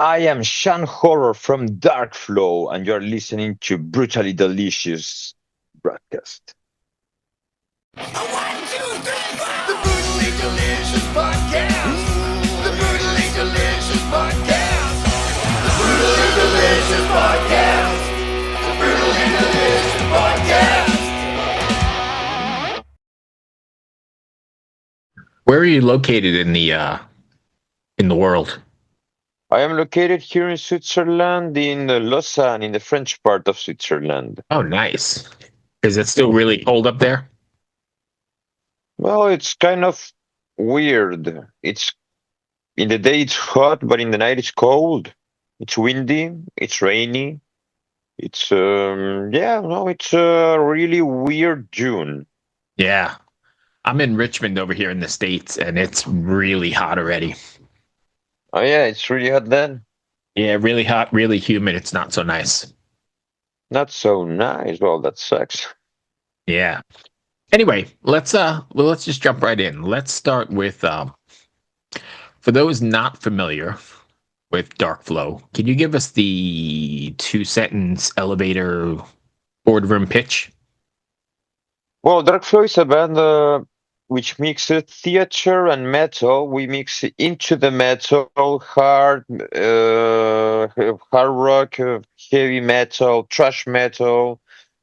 I am Shan Horror from Dark Flow, and you're listening to Brutally Delicious broadcast. One, two, three, four. The Brutally Delicious Podcast. The Brutally Delicious Podcast. The Brutally Delicious Podcast. The Brutally Delicious Podcast. Where are you located in the world? I am located here in Switzerland, in Lausanne, in the French part of Switzerland. Oh, nice. Is it still really cold up there? Well, it's kind of weird. It's in the day it's hot, but in the night it's cold. It's windy. It's rainy. It's yeah, no, it's a really weird June. Yeah. I'm in Richmond over here in the States, and it's really hot already. Oh yeah, it's really hot then. Yeah, really hot, really humid. It's not so nice. Not so nice. Well, that sucks. Yeah. Anyway, let's just jump right in. Let's start with for those not familiar with Dark Flow, can you give us the two-sentence elevator boardroom pitch? Well, Dark Flow is a band which mixes theater and metal. We mix into the metal hard rock, heavy metal, thrash metal.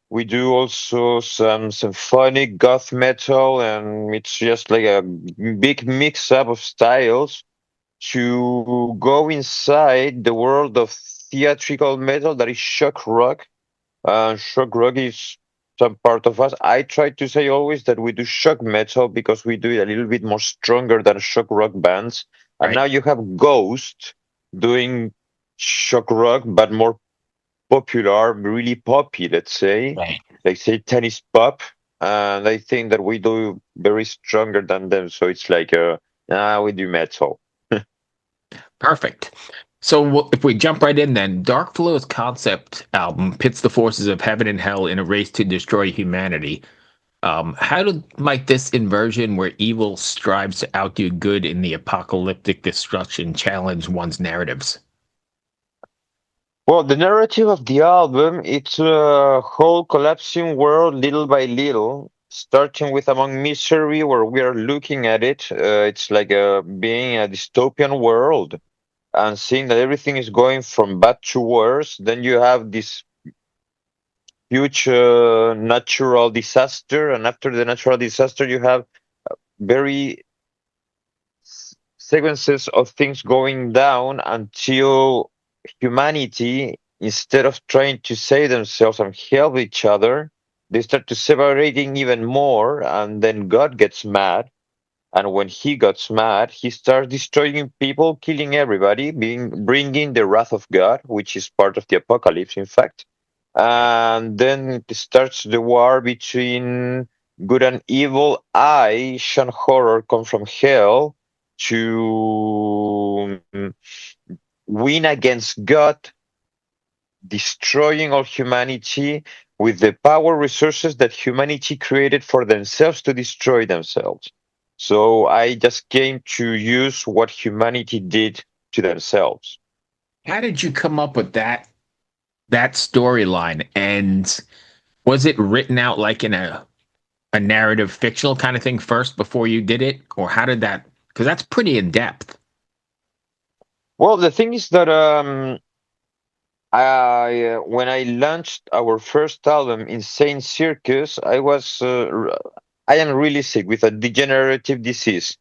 We do also some symphonic goth metal, and it's just like a big mix up of styles to go inside the world of theatrical metal that is shock rock. Shock rock is some part of us. I try to say always that we do shock metal because we do it a little bit more stronger than shock rock bands. And Right. now you have Ghost doing shock rock, but more popular, really poppy, let's say. Right. They say tennis pop. And I think that we do very stronger than them. So it's like, we do metal. Perfect. So if we jump right in, then Dark Flow's concept album pits the forces of heaven and hell in a race to destroy humanity. Might this inversion, where evil strives to outdo good in the apocalyptic destruction, challenge one's narratives? Well, the narrative of the album, it's a whole collapsing world little by little, starting with Among Misery, where we are looking at it. It's like being a dystopian world and seeing that everything is going from bad to worse. Then you have this huge natural disaster, and after the natural disaster, you have very sequences of things going down until humanity, instead of trying to save themselves and help each other, they start to separating even more, and then God gets mad. And when he gets mad, he starts destroying people, killing everybody, bringing the wrath of God, which is part of the apocalypse, in fact. And then it starts the war between good and evil. I, Sean Horror, come from hell to win against God, destroying all humanity with the power resources that humanity created for themselves to destroy themselves. So I just came to use what humanity did to themselves. How did you come up with that storyline? And was it written out like in a narrative fictional kind of thing first before you did it? Or how did that, because that's pretty in depth. Well, the thing is that when I launched our first album, Insane Circus, I am really sick with a degenerative disease.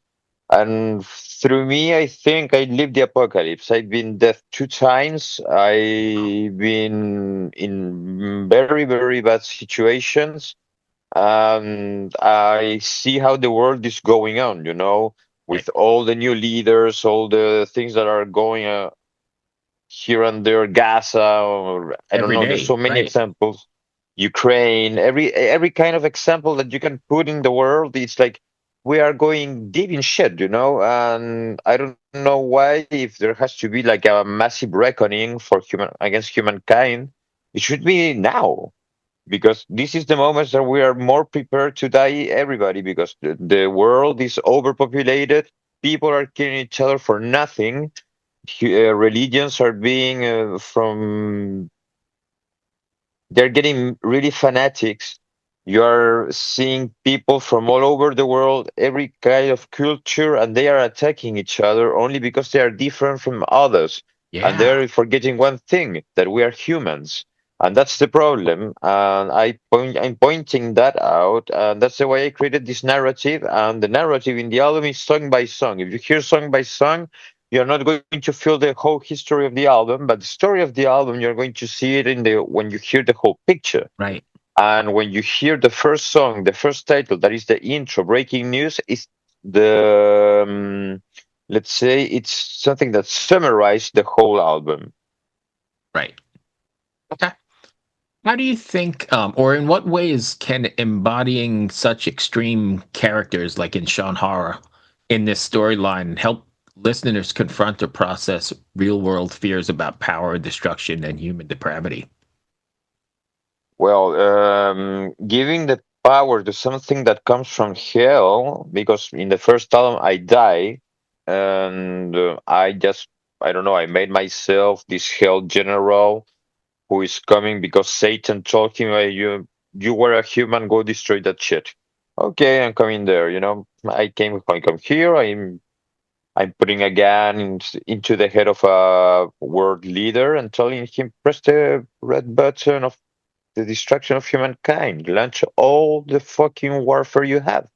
And through me, I think I lived the apocalypse. I've been dead 2 times. I've been in very, very bad situations. And I see how the world is going on, Right. with all the new leaders, all the things that are going here and there, Gaza, or I don't Every know. There's day, so many right? examples. Ukraine, every kind of example that you can put in the world, it's like we are going deep in shit, and I don't know why, if there has to be like a massive reckoning for human against humankind, it should be now, because this is the moment that we are more prepared to die, everybody, because the world is overpopulated, people are killing each other for nothing. religions are being they're getting really fanatics. You're seeing people from all over the world, every kind of culture, and they are attacking each other only because they are different from others. And Yeah. they're forgetting one thing, that we are humans. And that's the problem. And I'm pointing that out. And that's the way I created this narrative. And the narrative in the album is song by song. If you hear song by song, you're not going to feel the whole history of the album, but the story of the album, you're going to see it in the when you hear the whole picture. Right. And when you hear the first song, the first title, that is the intro, breaking news, is the let's say it's something that summarized the whole album. Right. Okay. How do you think, or in what ways can embodying such extreme characters like in Sean Horror in this storyline help listeners confront or process real world fears about power, destruction, and human depravity? Well, giving the power to something that comes from hell, because in the first album I die, and I don't know, I made myself this hell general who is coming because Satan told him, "Hey, you were a human, go destroy that shit." Okay, I'm coming there. I come here. I'm putting a gun into the head of a world leader and telling him, press the red button of the destruction of humankind. Launch all the fucking warfare you have.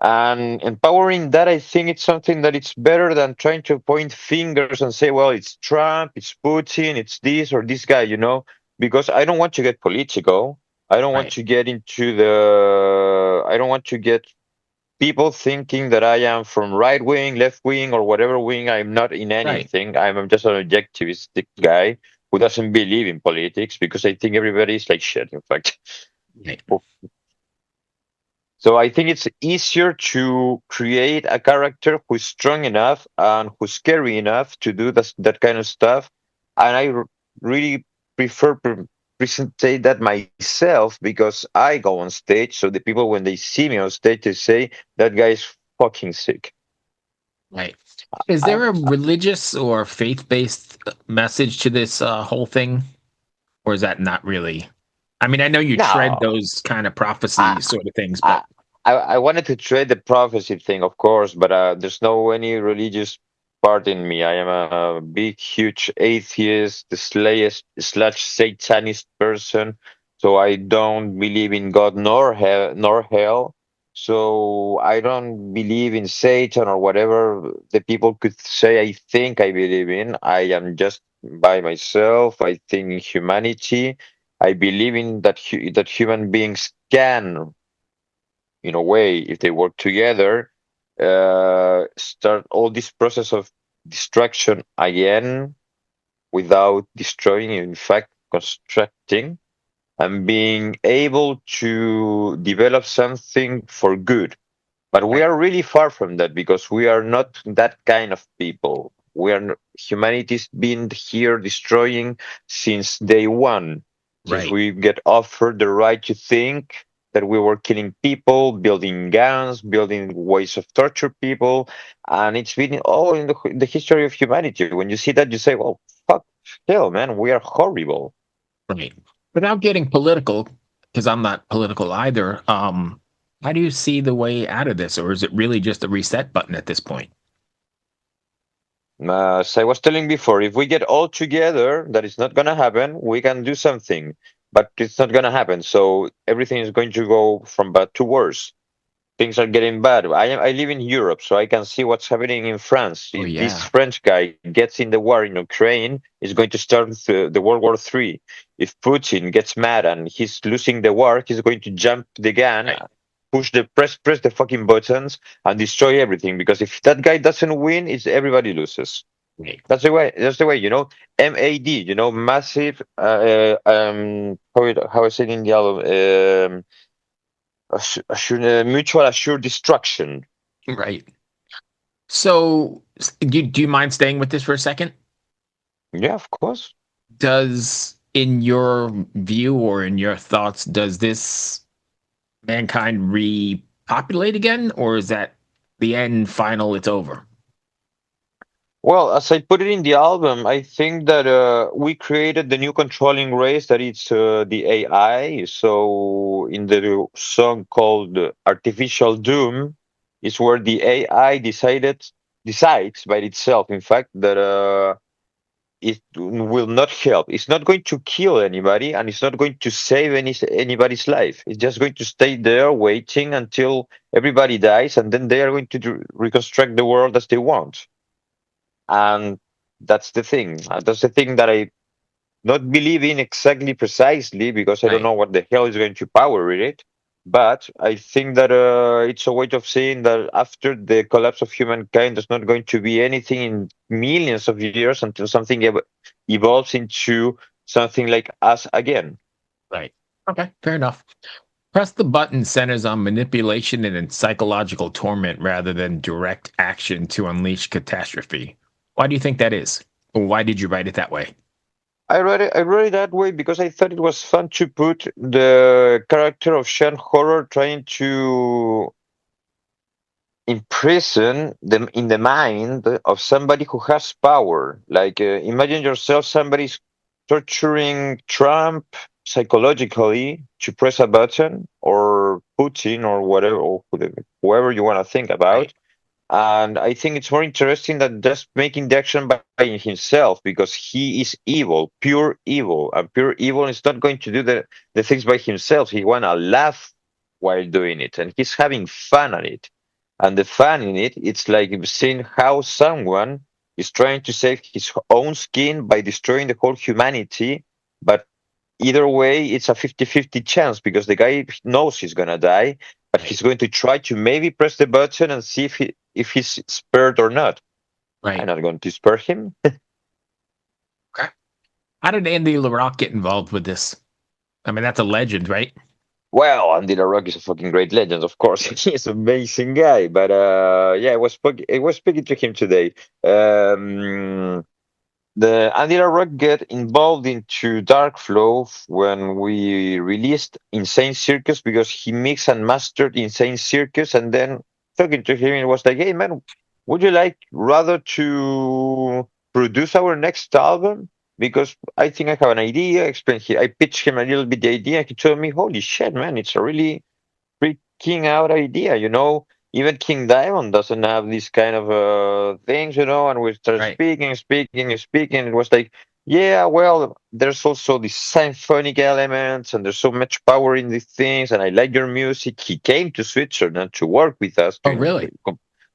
And empowering that, I think it's something that it's better than trying to point fingers and say, well, it's Trump, it's Putin, it's this or this guy, because I don't want to get political. I don't want Right. to get I don't want to get people thinking that I am from right wing, left wing, or whatever wing. I'm not in Right. anything. I'm just an objectivistic guy who doesn't believe in politics because I think everybody is like shit, in fact. Right. So I think it's easier to create a character who's strong enough and who's scary enough to do that kind of stuff. And really prefer present that myself because I go on stage. So the people, when they see me on stage, they say that guy is fucking sick. Right. Is I, there a religious or faith based message to this whole thing? Or is that not really? I mean, I know you tread no, those kind of I, prophecy sort of things, I but I wanted to trade the prophecy thing, of course, but there's no any religious part in me. I am a big, huge atheist, the slayest slash satanist person. So I don't believe in God nor hell. So I don't believe in Satan or whatever the people could say I think I believe in. I am just by myself. I think in humanity. I believe in that human beings can, in a way, if they work together, start all this process of destruction again without destroying, in fact, constructing and being able to develop something for good. But we right, are really far from that because we are not that kind of people. Humanity's been here destroying since day one, since right, we get offered the right to think that we were killing people, building guns, building ways of torture people, and it's been all in the history of humanity. When you see that, you say, "Well, fuck, hell, man, we are horrible." right. Without getting political, because I'm not political either, how do you see the way out of this? Or is it really just a reset button at this point? As I was telling before, if we get all together, that is not gonna happen. We can do something, but it's not gonna happen. So everything is going to go from bad to worse. Things are getting bad. I live in Europe, so I can see what's happening in France. Oh, If this yeah. French guy gets in the war in Ukraine, it's going to start the World War III. If Putin gets mad and he's losing the war, he's going to jump the gun, Right, press the fucking buttons, and destroy everything. Because if that guy doesn't win, it's everybody loses. right, That's the way. That's the way. MAD. Massive. How I said in the album. Mutual assured destruction. right. So, do you mind staying with this for a second? Yeah, of course. Does, in your view or in your thoughts, does this mankind repopulate again, or is that the end final? It's over. Well, as I put it in the album, I think that we created the new controlling race that it's the AI. So in the song called Artificial Doom, is where the AI decides by itself, in fact, that it will not help. It's not going to kill anybody, and it's not going to save anybody's life. It's just going to stay there waiting until everybody dies, and then they are going to reconstruct the world as they want. And that's the thing. That's the thing that I not believe in exactly precisely because I don't Right. know what the hell is going to power it. But I think that it's a way of saying that after the collapse of humankind, there's not going to be anything in millions of years until something evolves into something like us again. Right. Okay. Fair enough. Press the button centers on manipulation and in psychological torment rather than direct action to unleash catastrophe. Why do you think that is? Or why did you write it that way? I read it that way because I thought it was fun to put the character of Sean Horror trying to imprison them in the mind of somebody who has power. Like, imagine yourself, somebody's torturing Trump psychologically to press a button, or Putin, or whatever, or whoever you want to think Right. about. And I think it's more interesting than just making the action by himself because he is evil, pure evil. And pure evil is not going to do the things by himself. He wanna laugh while doing it, and he's having fun at it. And the fun in it, it's like seeing how someone is trying to save his own skin by destroying the whole humanity. But either way, it's a 50-50 chance because the guy knows he's gonna die, but Right. he's going to try to maybe press the button and see if he's spared or not. I'm Right. not going to spare him. Okay. How did Andy LaRock get involved with this? I mean, that's a legend, right? Well, Andy LaRock is a fucking great legend, of course. He's an amazing guy. But yeah, I was speaking to him today. Um, the Andy LaRock get involved into Dark Flow when we released Insane Circus because he mixed and mastered Insane Circus, and then talking to him, it was like, "Hey man, would you like rather to produce our next album? Because I think I have an idea." I pitched him a little bit the idea. He told me, "Holy shit, man, it's a really freaking out idea, you know." Even King Diamond doesn't have these kind of things, you know. And we started Right. speaking. It was like, yeah, well, there's also these symphonic elements, and there's so much power in these things. And I like your music. He came to Switzerland to work with us, Oh, to really?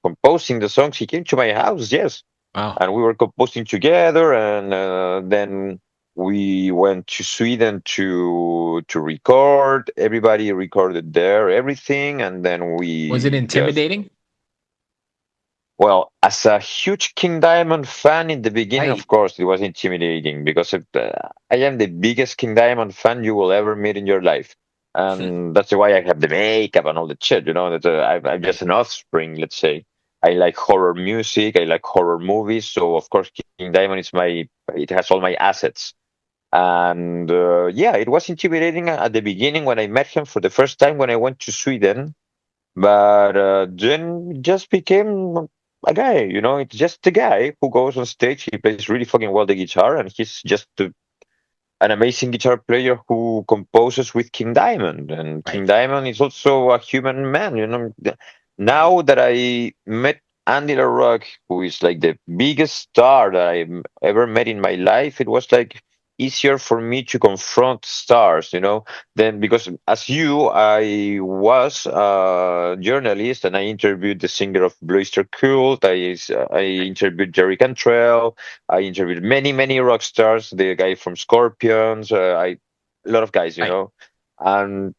composing the songs. He came to my house, yes, Wow. and we were composing together. And then we went to Sweden to record. Everybody recorded there, everything, and then Was it we just, intimidating? well, as a huge King Diamond fan in the beginning, of Right. course, it was intimidating because I am the biggest King Diamond fan you will ever meet in your life. And that's why I have the makeup and all the shit, you know, that I'm just Right. an offspring, let's say. I like horror music, I like horror movies, so of course King Diamond it has all my assets. And yeah, it was intimidating at the beginning when I met him for the first time when I went to Sweden, but then it just became a guy, you know. It's just a guy who goes on stage. He plays really fucking well the guitar, and he's just an amazing guitar player who composes with King Diamond. And King Right. Diamond is also a human man, you know. Now that I met Andy LaRock, who is like the biggest star that I've ever met in my life, it was like easier for me to confront stars, you know. Then because as you, I was a journalist and I interviewed the singer of Blue Oyster Cult. I interviewed Jerry Cantrell. I interviewed many rock stars. The guy from Scorpions. A lot of guys, you Right. know. And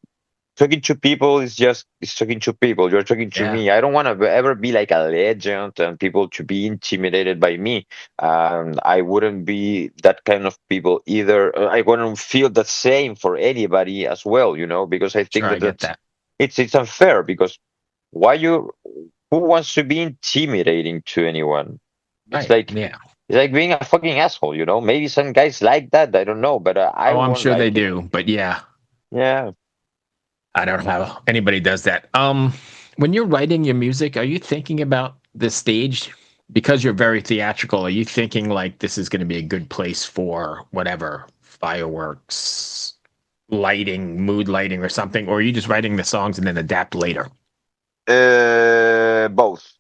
talking to people is just it's talking to people. You're talking to Yeah. me. I don't want to ever be like a legend and people to be intimidated by me. I wouldn't be that kind of people either. I wouldn't feel the same for anybody as well, you know, because I Sure. think I that get that. it's unfair. Because why you who wants to be intimidating to anyone? It's Right. like Yeah. it's like being a fucking asshole, you know. Maybe some guys like that. I don't know, but I Oh, I'm won't sure they like it. do. But yeah, Yeah. I don't know how anybody does that. When you're writing your music, are you thinking about the stage because you're very theatrical, are you thinking like this is going to be a good place for whatever fireworks, lighting, mood lighting, or something? Or are you just writing the songs and then adapt later? Both.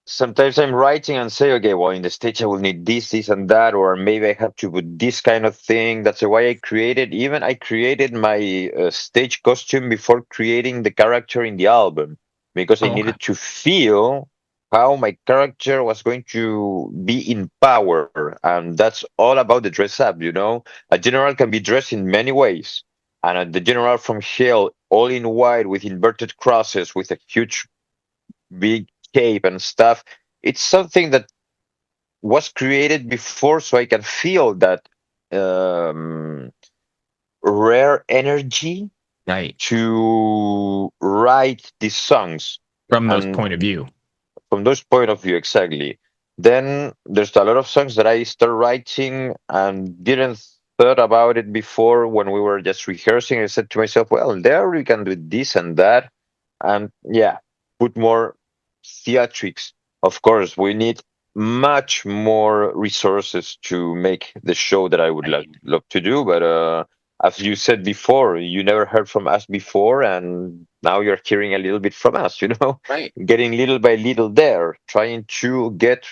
Sometimes I'm writing and say, okay, well, in the stage I will need this, this, and that, or maybe I have to put this kind of thing. That's why I created my stage costume before creating the character in the album, because I Oh, okay. needed to feel how my character was going to be in power. And that's all about the dress up, you know? A general can be dressed in many ways. And the general from Hell, all in white with inverted crosses, with a huge big cape and stuff. It's something that was created before, so I can feel that um, rare energy Right. to write these songs. From those And point of view. from those point of view, exactly. Then there's a lot of songs that I start writing and didn't thought about it before when we were just rehearsing. I said to myself, well, there we can do this and that, and yeah, put more theatrics. Of course, we need much more resources to make the show that I would Right. love to do. But as you said before, you never heard from us before, and now you're hearing a little bit from us. You know, Right. getting little by little there, trying to get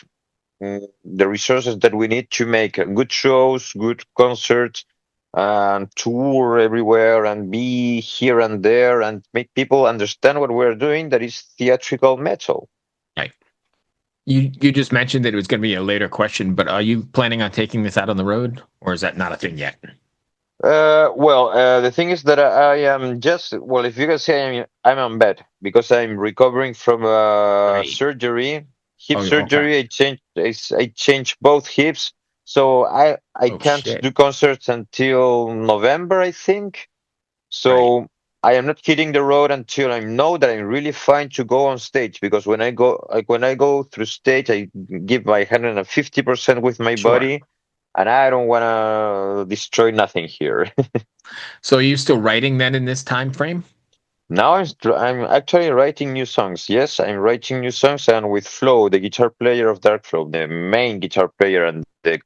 the resources that we need to make good shows, good concerts, and tour everywhere and be here and there and make people understand what we're doing. That is theatrical metal. Right. You just mentioned that it was going to be a later question, but are you planning on taking this out on the road, or is that not a thing yet? The thing is that I am just, well, if you can say I'm on bed because I'm recovering from Right. surgery, hip Oh, okay. surgery. I changed both hips, so I Oh can't shit. do concerts until November, I think. Right. So I am not hitting the road until I know that I'm really fine to go on stage. Because when I go through stage, I give my 150% with my Sure. body, and I don't want to destroy nothing here. So are you still writing then in this time frame? Now I'm actually writing new songs. Yes, I'm writing new songs, and with Flo, the guitar player of Dark Flow, the main guitar player and the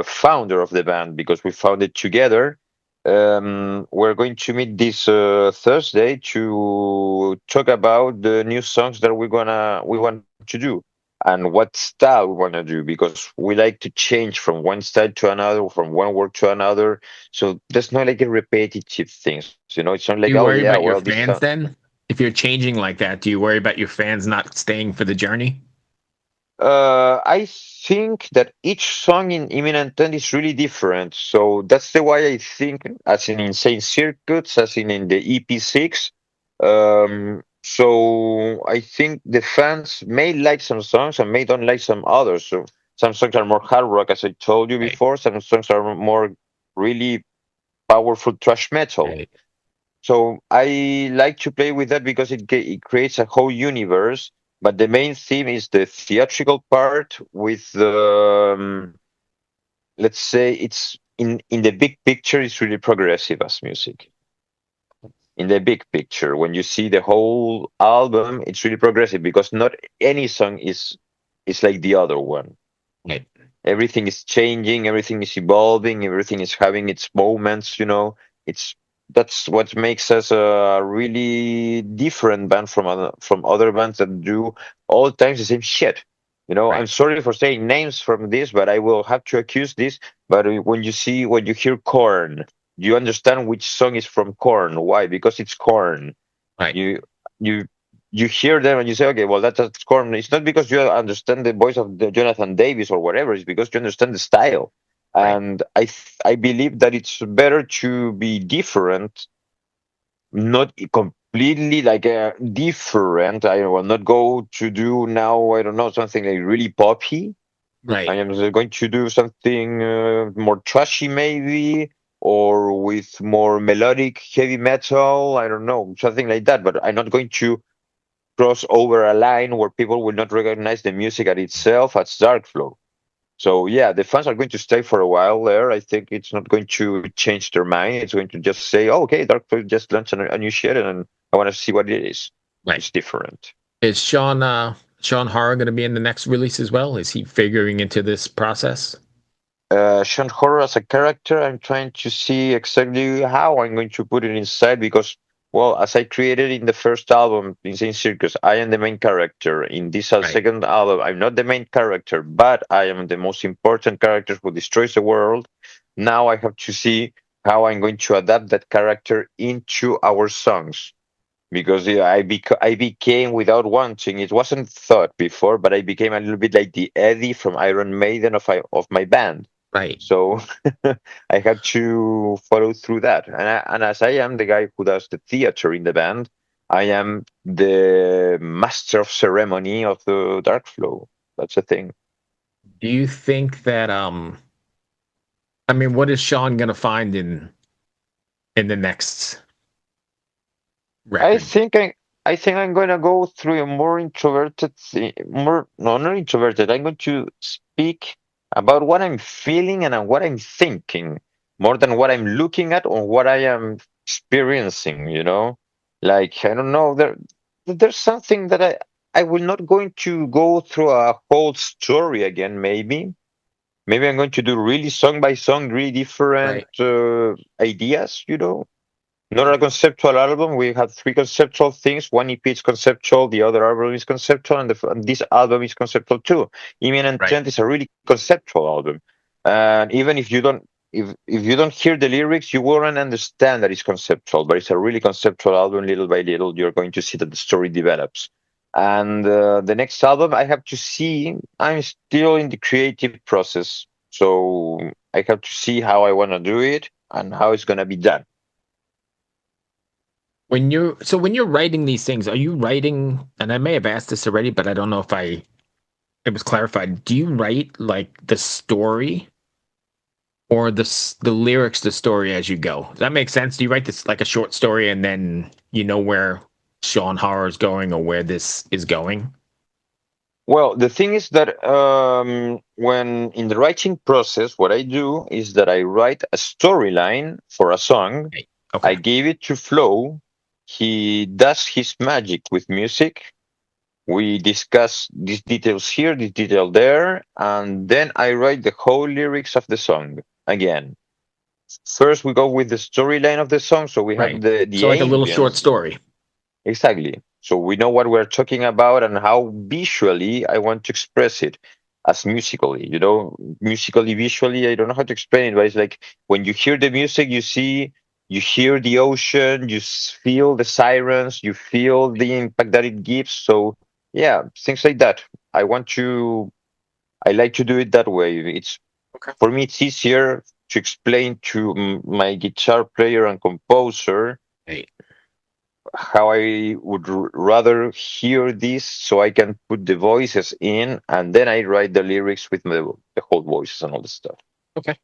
founder of the band, because we founded together. We're going to meet this Thursday to talk about the new songs that we want to do and what style we want to do, because we like to change from one style to another, from one work to another. So there's not like a repetitive things. You know, it's not like, Do oh you yeah, worry about well your this song. fans then? If you're changing like that, do you worry about your fans not staying for the journey? I think that each song in Imminent End is really different. So that's the why I think, as in Insane Circuits, as in the EP6. So I think the fans may like some songs and may don't like some others. So some songs are more hard rock, as I told you Right. before. Some songs are more really powerful thrash metal. Right. So I like to play with that because it creates a whole universe. But the main theme is the theatrical part with let's say it's in the big picture, it's really progressive as music. In the big picture, when you see the whole album, it's really progressive because not any song is like the other one. Right. Everything is changing, everything is evolving, everything is having its moments, you know. It's That's what makes us a really different band from other bands that do all times the same shit. You know, I'm Right. sorry for saying names from this, but I will have to accuse this. But when you hear Corn, you understand which song is from Corn. Why? Because it's Corn. Right. You you you hear them and you say, okay, well that's Korn. It's not because you understand the voice of the Jonathan Davis or whatever. It's because you understand the style. Right. And I believe that it's better to be different, not completely like different. I will not go to do now. I don't know, something like really poppy. I Right. am going to do something more trashy, maybe, or with more melodic heavy metal. I don't know, something like that. But I'm not going to cross over a line where people will not recognize the music at itself as dark flow. So yeah, the fans are going to stay for a while there. I think it's not going to change their mind. It's going to just say, "Oh, okay, Dark Flow just launched a new shit, and I want to see what it is." Right. It's different. Is Sean Horror going to be in the next release as well? Is he figuring into this process? Sean Horror as a character, I'm trying to see exactly how I'm going to put it inside because, well, as I created in the first album, Insane Circus, I am the main character. In this Right. second album, I'm not the main character, but I am the most important character who destroys the world. Now I have to see how I'm going to adapt that character into our songs because yeah, I became without wanting. It wasn't thought before, but I became a little bit like the Eddie from Iron Maiden of my band. Right. So I had to follow through that. And as I am the guy who does the theater in the band, I am the master of ceremony of the dark flow. That's the thing. Do you think that I mean, what is Sean going to find in the next I record? think I I think I'm gonna go through a more introverted more no, not introverted. I'm going to speak about what I'm feeling and what I'm thinking more than what I'm looking at or what I am experiencing, you know? Like I don't know, there's something that I will not going to go through a whole story again, maybe. Maybe I'm going to do really song by song, really different Right. ideas, you know? Not a conceptual album. We have three conceptual things. One EP is conceptual, the other album is conceptual, and this album is conceptual too. Imminent Right. End is a really conceptual album, and even if you don't hear the lyrics, you won't understand that it's conceptual. But it's a really conceptual album. Little by little, you're going to see that the story develops. And the next album, I have to see. I'm still in the creative process, so I have to see how I want to do it and how it's gonna be done. When you're writing these things, are you writing, and I may have asked this already, but I don't know if I it was clarified. Do you write like the story or the lyrics, the story as you go? Does that make sense? Do you write this like a short story and then you know where Sean Horror is going or where this is going? Well, the thing is that when in the writing process, what I do is that I write a storyline for a song. Right. I Okay. give it to Flo. He does his magic with music. We discuss these details here, this detail there, and then I write the whole lyrics of the song again. First, we go with the storyline of the song, so we have Right. the So like a little short ambience. story. Exactly. So we know what we're talking about and how visually I want to express it as musically. You know, musically, visually, I don't know how to explain it, but it's like when you hear the music, you hear the ocean, feel the sirens, you feel the impact that it gives. So yeah, things like that. I want to, I like to do it that way. It's Okay. for me, it's easier to explain to my guitar player and composer Right. how I would rather hear this so I can put the voices in and then I write the lyrics with the whole voices and all the stuff. Okay.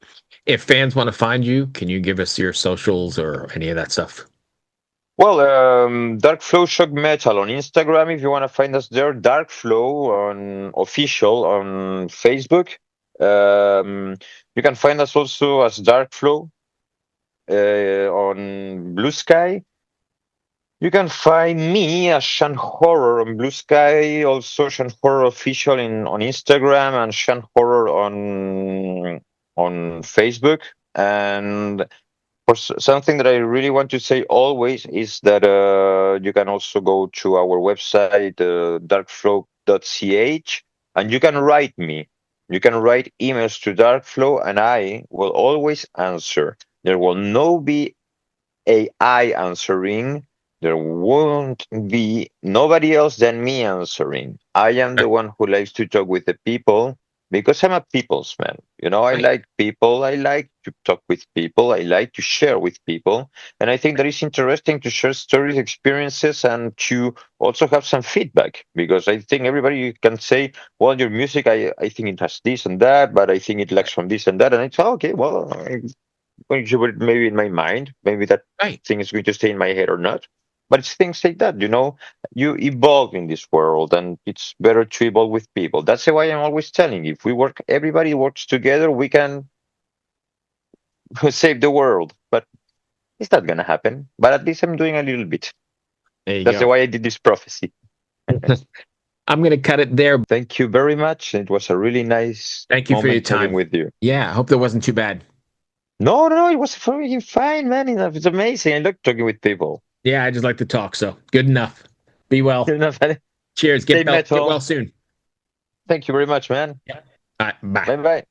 If fans want to find you, can you give us your socials or any of that stuff? Well, Dark Flow Shock Metal on Instagram if you want to find us there. Dark Flow on official on Facebook. You can find us also as Dark Flow on Blue Sky. You can find me as Shan Horror on Blue Sky, also Shan Horror Official on Instagram and Shan Horror on Facebook. And something that I really want to say always is that you can also go to our website, darkflow.ch, and you can write me. You can write emails to Darkflow, and I will always answer. There will no be AI answering. There won't be nobody else than me answering. I am the Okay. one who likes to talk with the people because I'm a people's man. You know, I Right. like people. I like to talk with people. I like to share with people. And I think that it's interesting to share stories, experiences, and to also have some feedback because I think everybody can say, well, your music, I think it has this and that, but I think it lacks Right. from this and that. And it's okay, well, going to put it maybe in my mind. Maybe that Right. thing is going to stay in my head or not. But it's things like that, you know. You evolve in this world, and it's better to evolve with people. That's why I'm always telling you, if we work, everybody works together, we can save the world. But it's not gonna happen. But at least I'm doing a little bit. There you That's go. why I did this prophecy. I'm going to cut it there. Thank you very much. It was a really nice Thank you for your moment talking time. with you. Yeah, I hope that wasn't too bad. No, no, no, it was freaking fine, man. It's amazing. I love talking with people. Yeah, I just like to talk, so good enough. Be well. Cheers. Stay Get well metal. soon. Thank you very much, man. Yeah. All right, bye. Bye bye.